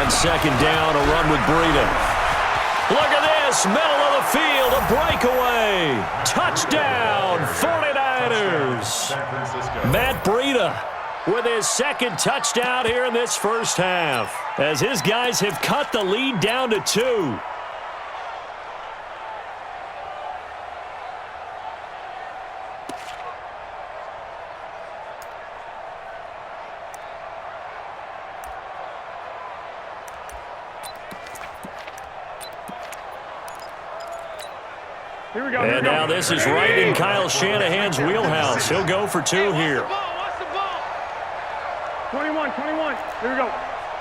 on second down, a run with Breida. Look at this, middle of the field, a breakaway. Touchdown, 49ers. Matt Breida with his second touchdown here in this first half, as his guys have cut the lead down to 2. And now this is right in Kyle Shanahan's wheelhouse. He'll go for 2 here. 21. Here we go.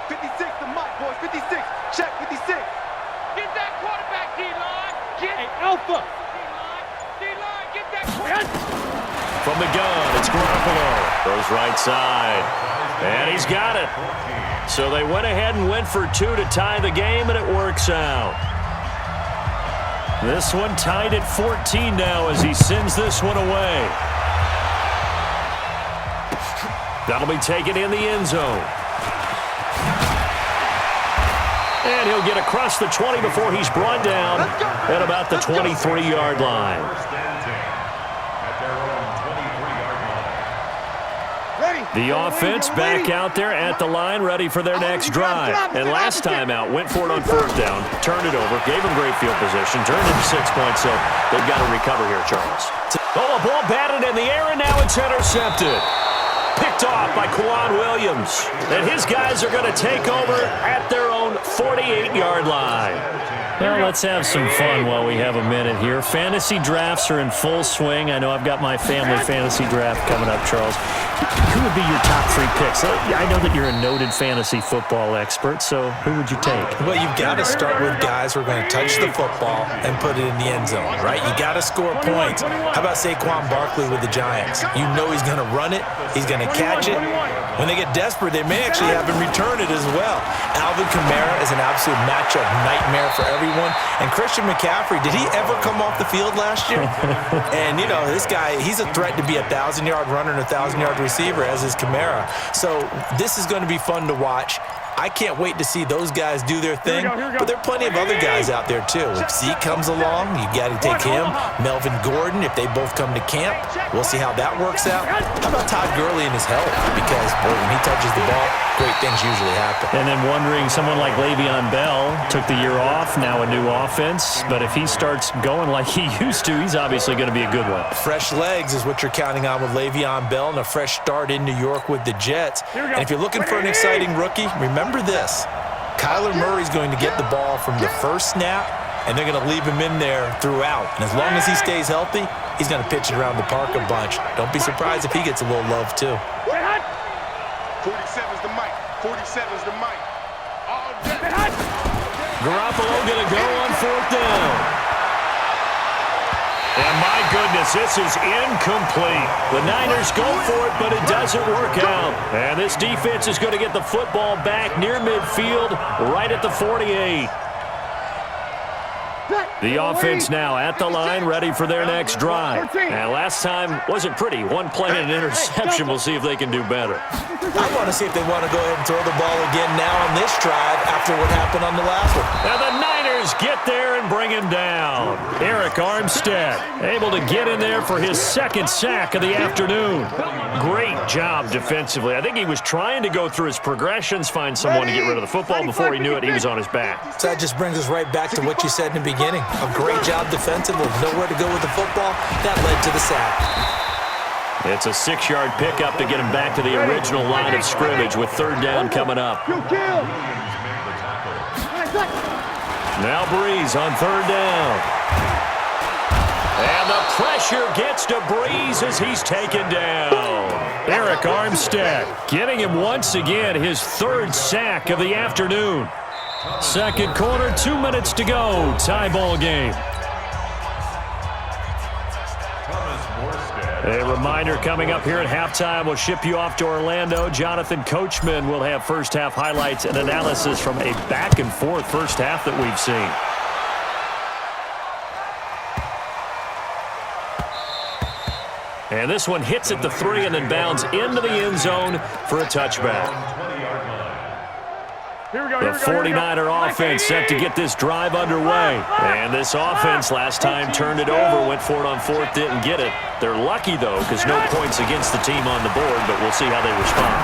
56, the mark, boys. 56. Check 56. Get that quarterback, D-line. Get Alpha. D-line, get that quarterback. From the gun, it's Garoppolo. Goes right side. And he's got it. So they went ahead and went for 2 to tie the game, and it works out. This one tied at 14 now as he sends this one away. That'll be taken in the end zone. And he'll get across the 20 before he's brought down at about the 23-yard line. The offense back out there at the line, ready for their next drive. And last time out, went for it on first down, turned it over, gave them great field position, turned into 6 points, so they've got to recover here, Charles. Oh, a ball batted in the air, and now it's intercepted. Picked off by Kwan Williams. And his guys are going to take over at their own 48-yard line. Well, let's have some fun while we have a minute here. Fantasy drafts are in full swing. I know I've got my family fantasy draft coming up, Charles. Who would be your top 3 picks? I know that you're a noted fantasy football expert, so who would you take? Well, you've got to start with guys who are going to touch the football and put it in the end zone, right? You got to score points. How about Saquon Barkley with the Giants? You know he's going to run it. He's going to catch it. When they get desperate, they may actually have him return it as well. Alvin Kamara is an absolute matchup nightmare for everyone. And Christian McCaffrey, did he ever come off the field last year? And, you know, this guy, he's a threat to be a 1,000-yard runner and a 1,000-yard receiver, as is Kamara. So this is going to be fun to watch. I can't wait to see those guys do their thing, but there are plenty of other guys out there, too. If Zeke comes along, you got to take him. Melvin Gordon, if they both come to camp, we'll see how that works out. How about Todd Gurley and his health? Because, boy, when he touches the ball, great things usually happen. And then wondering, someone like Le'Veon Bell took the year off, now a new offense, but if he starts going like he used to, he's obviously going to be a good one. Fresh legs is what you're counting on with Le'Veon Bell and a fresh start in New York with the Jets. And if you're looking for an exciting rookie, remember this. Kyler Murray's going to get the ball from the first snap, and they're going to leave him in there throughout. And as long as he stays healthy, he's going to pitch it around the park a bunch. Don't be surprised if he gets a little love, too. 47's the mic. 47's the mic. All day. Garoppolo going to go on 4th down. And my goodness, this is incomplete. The Niners go for it, but it doesn't work out. And this defense is going to get the football back near midfield, right at the 48. The offense now at the line, ready for their next drive. And last time wasn't pretty. One play and an interception. We'll see if they can do better. I want to see if they want to go ahead and throw the ball again now on this drive after what happened on the last one. And the Niners get there and bring him down. Eric Armstead able to get in there for his second sack of the afternoon. Great job defensively. I think he was trying to go through his progressions, find someone to get rid of the football. Before he knew it, he was on his back. So that just brings us right back to what you said in the beginning. A great job defensively. Nowhere to go with the football. That led to the sack. It's a 6-yard pickup to get him back to the original line of scrimmage with 3rd down coming up. Now Breeze on 3rd down. And the pressure gets to Breeze as he's taken down. Eric Armstead getting him once again his 3rd sack of the afternoon. Second quarter, 2 minutes to go. Tie ball game. A reminder coming up here at halftime. We'll ship you off to Orlando. Jonathan Coachman will have first half highlights and analysis from a back-and-forth first half that we've seen. And this one hits at the 3 and then bounds into the end zone for a touchback. The 49er offense set to get this drive underway. And this offense last time turned it over, went for it on fourth, didn't get it. They're lucky, though, because no points against the team on the board, but we'll see how they respond.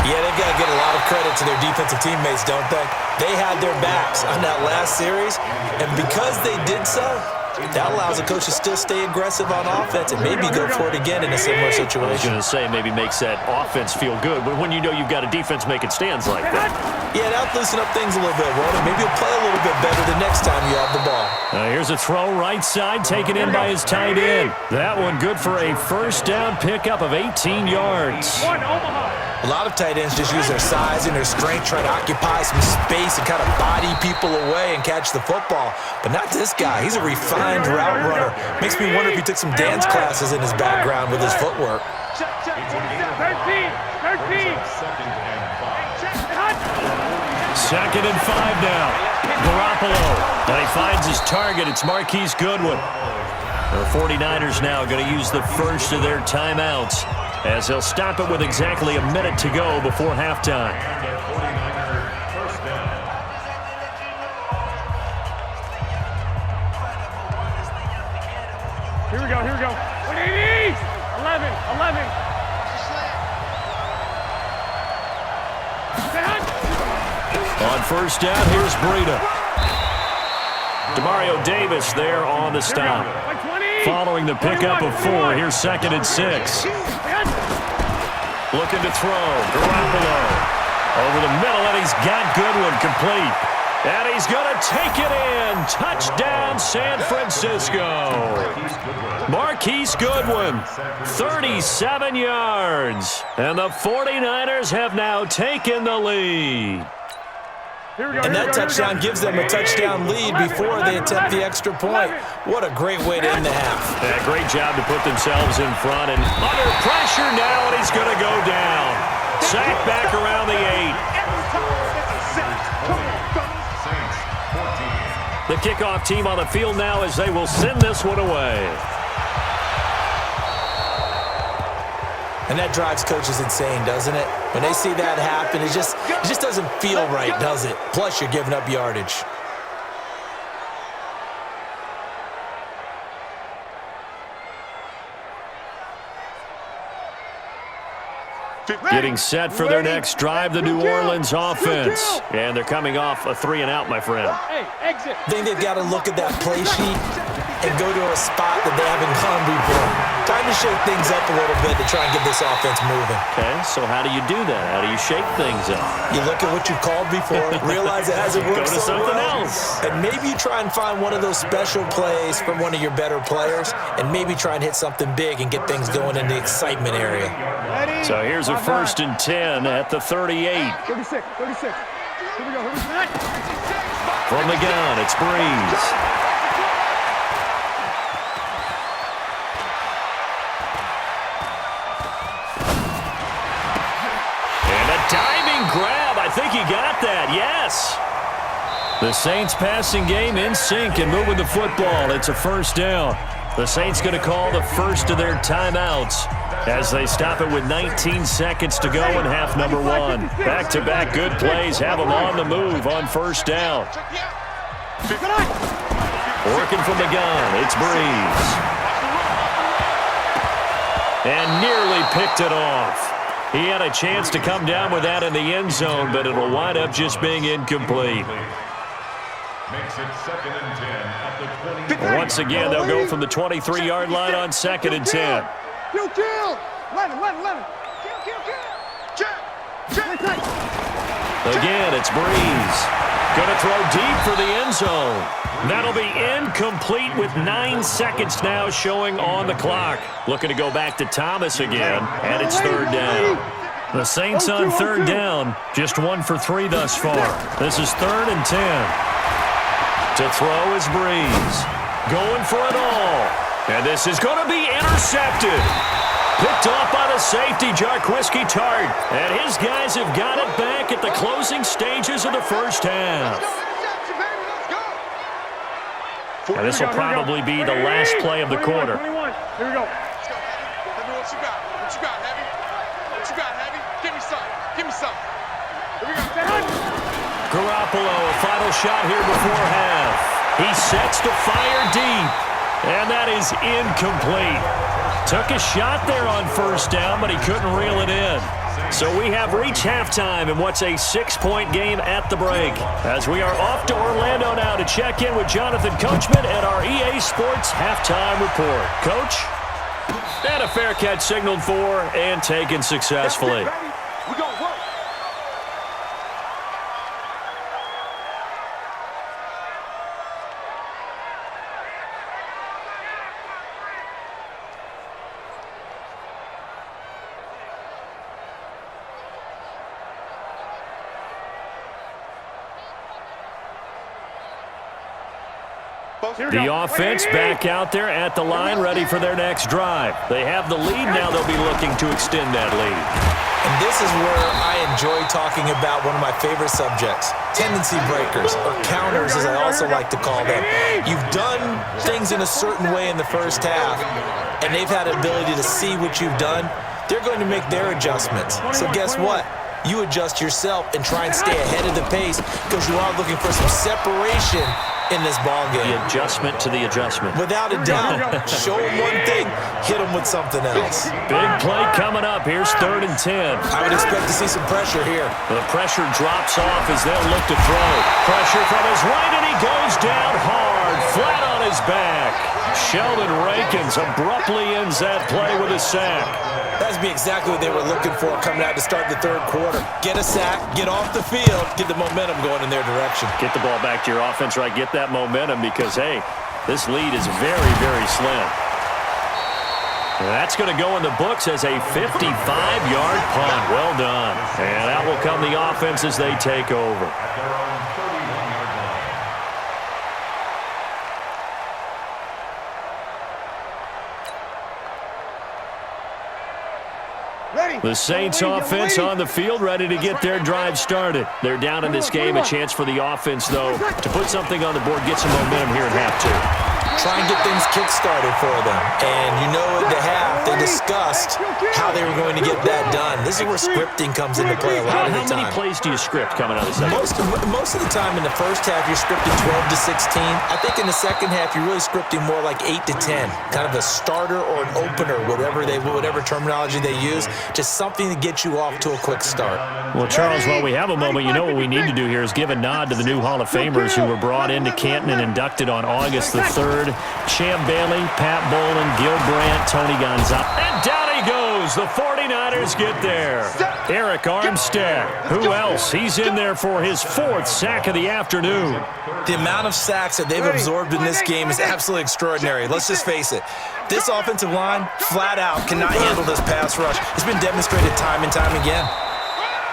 Yeah, they've got to get a lot of credit to their defensive teammates, don't they? They had their backs on that last series, and because they did so, that allows the coach to still stay aggressive on offense and maybe go for it again in a similar situation. I was going to say maybe makes that offense feel good, but when you know you've got a defense making stands like that. Yeah, that'll loosen up things a little bit, won't it? Maybe you'll play a little bit better the next time you have the ball. Here's a throw right side, taken in by his tight end. That one good for a first down pickup of 18 yards. A lot of tight ends just use their size and their strength, try to occupy some space and kind of body people away and catch the football. But not this guy. He's a refined route runner. Makes me wonder if he took some dance classes in his background with his footwork. 13. Second and 5 now. Garoppolo. And he finds his target. It's Marquise Goodwin. The 49ers now going to use the first of their timeouts as they'll stop it with exactly a minute to go before halftime. Here we go. 11. On first down, here's Breida. Demario Davis there on the stop. Following the pickup of 4, here's second and 6. Looking to throw. Garoppolo over the middle, and he's got Goodwin complete. And he's going to take it in. Touchdown, San Francisco. Marquise Goodwin, 37 yards. And the 49ers have now taken the lead. And that touchdown gives them a touchdown lead before they attempt the extra point. What a great way to end the half. Yeah, great job to put themselves in front and under pressure now, and he's going to go down. Sacked back around the 8. The kickoff team on the field now as they will send this one away. And that drives coaches insane, doesn't it? When they see that happen, it just doesn't feel right, does it? Plus, you're giving up yardage. Getting set for their next drive, the New Orleans offense. And they're coming off a 3-and-out, my friend. Hey, exit. I think they've got to look at that play sheet and go to a spot that they haven't gone before. Time to shake things up a little bit to try and get this offense moving. Okay, so how do you do that? How do you shake things up? You look at what you've called before, realize it hasn't worked Go to so something well, else. and maybe you try and find one of those special plays from one of your better players, and maybe try and hit something big and get things going in the excitement area. So here's a first and 10 at the 38. 36. Here we go. From the gun, it's Breeze. And a diving grab. I think he got that. Yes. The Saints passing game in sync and moving the football. It's a first down. The Saints going to call the first of their timeouts as they stop it with 19 seconds to go in half number 1. Back-to-back good plays have them on the move on first down. Working from the gun, it's Breeze. And nearly picked it off. He had a chance to come down with that in the end zone, but it'll wind up just being incomplete. Makes it second and 10 at the 20. Once again, they'll go from the 23-yard line on second and 10. Kill. 11. Again, it's Breeze. Going to throw deep for the end zone. That'll be incomplete with 9 seconds now showing on the clock. Looking to go back to Thomas again, and it's third down. The Saints on third down, just 1 for 3 thus far. This is third and 10. To throw is Breeze. Going for it all. And this is going to be intercepted. Picked off by the safety, Jarquiski Tart. And his guys have got it back at the closing stages of the first half. And this will probably be the last play of the quarter. 21. Here we go. Let me know what you got. What you got, Heavy? What you got, Heavy? Give me some. Here we go. Garoppolo, a final shot here before half. He sets to fire deep, and that is incomplete. Took a shot there on first down, but he couldn't reel it in. So we have reached halftime in what's a 6-point game at the break. As we are off to Orlando now to check in with Jonathan Coachman and our EA Sports Halftime Report. Coach? And a fair catch signaled for and taken successfully. We're going to work. The offense back out there at the line, ready for their next drive. They have the lead now. They'll be looking to extend that lead. And this is where I enjoy talking about one of my favorite subjects, tendency breakers, or counters as I also like to call them. You've done things in a certain way in the first half, and they've had the ability to see what you've done. They're going to make their adjustments. So guess what? You adjust yourself and try and stay ahead of the pace because you are looking for some separation in this ball game. The adjustment to the adjustment. Without a doubt. Show them one thing, hit them with something else. Big play coming up. Here's 3rd and 10. I would expect to see some pressure here. The pressure drops off as they'll look to throw. Pressure from his right, and he goes down hard, flat on his back. Sheldon Rankins abruptly ends that play with a sack. That'd be exactly what they were looking for coming out to start the 3rd quarter. Get a sack, get off the field, get the momentum going in their direction. Get the ball back to your offense, right? Get that momentum because, hey, this lead is very, very slim. And that's going to go in the books as a 55-yard punt. Well done. And out will come the offense as they take over. The Saints offense on the field, ready to get their drive started. They're down in this game. A chance for the offense, though, to put something on the board, get some momentum here at half two. Try and get things kick-started for them. And you know at the half, they discussed how they were going to get that done. This is where scripting comes into play a lot of the time. How many plays do you script coming out of the second? Most of the time in the first half, you're scripting 12 to 16. I think in the second half, you're really scripting more like 8 to 10. Kind of a starter or an opener, whatever terminology they use. Just something to get you off to a quick start. Well, Charles, while we have a moment, you know what we need to do here is give a nod to the new Hall of Famers who were brought into Canton and inducted on August the 3rd. Champ Bailey, Pat Bowlen, Gil Brandt, Tony Gonzalez. And down he goes. The 49ers get there. Eric Armstead. Who else? He's in there for his 4th sack of the afternoon. The amount of sacks that they've absorbed in this game is absolutely extraordinary. Let's just face it. This offensive line, flat out, cannot handle this pass rush. It's been demonstrated time and time again.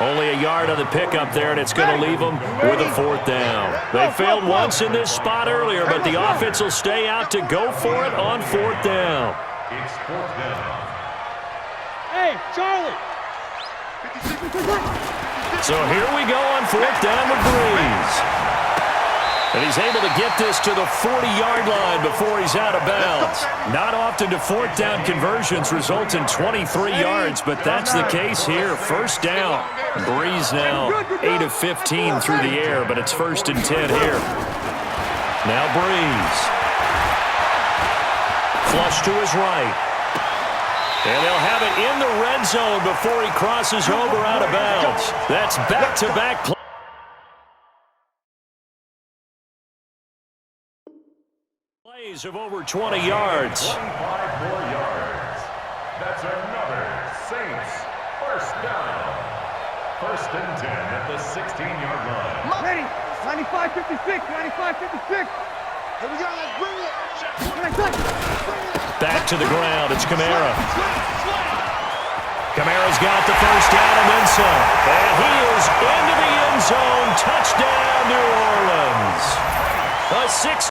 Only a yard on the pickup there, and it's going to leave them with a 4th down. They failed once in this spot earlier, but the offense will stay out to go for it on 4th down. It's 4th down. Hey, Charlie. So here we go on 4th down with Breeze. And he's able to get this to the 40-yard line before he's out of bounds. Not often do 4th down conversions result in 23 yards, but that's the case here. 1st down. Breeze now 8 of 15 through the air, but it's 1st and 10 here. Now Breeze. Flush to his right. And they'll have it in the red zone before he crosses over out of bounds. That's back-to-back play. Plays of over 20 yards. 25 more yards. That's another Saints 1st down. 1st and 10 at the 16-yard line. Ready. 95-56. 95-56. Here we go. Let's bring it. Back to the ground. It's Kamara. Kamara's got the 1st down and then some. And he is into the end zone. Touchdown, New Orleans. A 6